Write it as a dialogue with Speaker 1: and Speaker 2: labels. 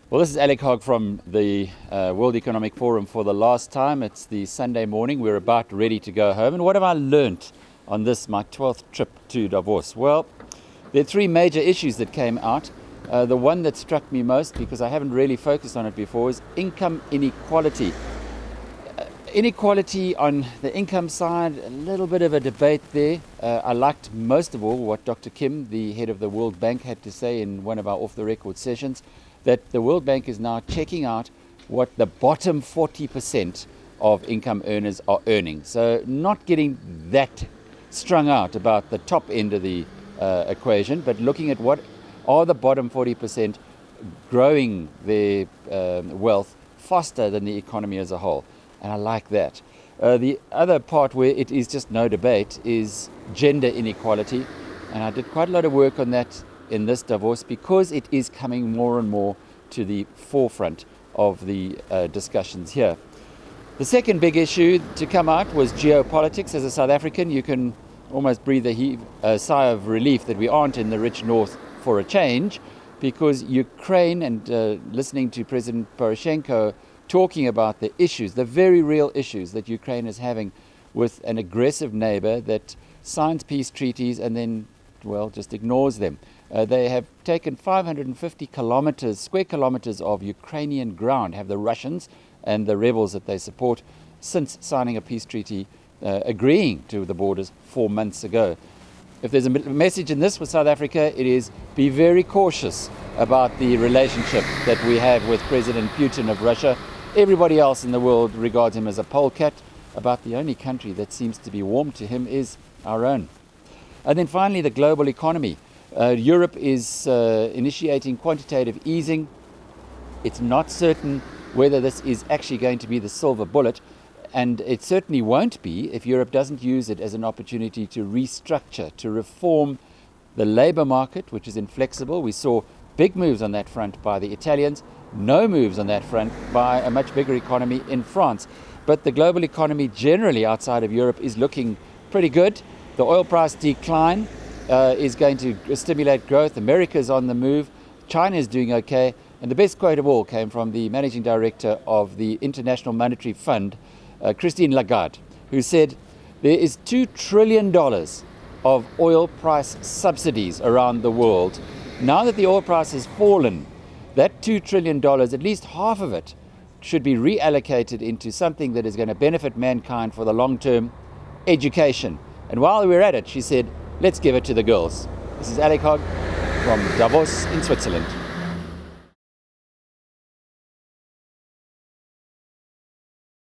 Speaker 1: Well, this is Alec Hogg from the World Economic Forum for the last time. It's the Sunday morning. We're about ready to go home. And what have I learnt on this, my 12th trip to Davos? Well, there are three major issues that came out. The one that struck me most, because I haven't really focused on it before, is income inequality. Inequality on the income side, a little bit of a debate there. I liked most of all what Dr. Kim, the head of the World Bank, had to say in one of our off-the-record sessions, that the World Bank is now checking out what the bottom 40% of income earners are earning. So not getting that strung out about the top end of the equation, but looking at what are the bottom 40% growing their wealth faster than the economy as a whole. And I like that. The other part where it is just no debate is gender inequality. And I did quite a lot of work on that in this Davos because it is coming more and more to the forefront of the discussions here. The second big issue to come out was geopolitics. As a South African, you can almost breathe a sigh of relief that we aren't in the rich north for a change, because Ukraine and listening to President Poroshenko talking about the issues, the very real issues that Ukraine is having with an aggressive neighbor that signs peace treaties and then, well, just ignores them. They have taken 550 square kilometers of Ukrainian ground, have the Russians and the rebels that they support, since signing a peace treaty, agreeing to the borders 4 months ago. If there's a message in this for South Africa, it is be very cautious about the relationship that we have with President Putin of Russia. Everybody else in the world regards him as a polecat. About the only country that seems to be warm to him is our own. And then finally, the global economy. Europe is initiating quantitative easing. It's not certain whether this is actually going to be the silver bullet, and it certainly won't be if Europe doesn't use it as an opportunity to restructure, to reform the labor market, which is inflexible. We saw big moves on that front by the Italians, no moves on that front by a much bigger economy in France. But the global economy generally outside of Europe is looking pretty good. The oil price decline is going to stimulate growth. America's on the move. China is doing okay. And the best quote of all came from the managing director of the International Monetary Fund, Christine Lagarde, who said there is $2 trillion of oil price subsidies around the world. Now that the oil price has fallen, that $2 trillion, at least half of it, should be reallocated into something that is going to benefit mankind for the long term: education. And while we're at it, she said, let's give it to the girls. This is Alec Hogg from Davos in Switzerland.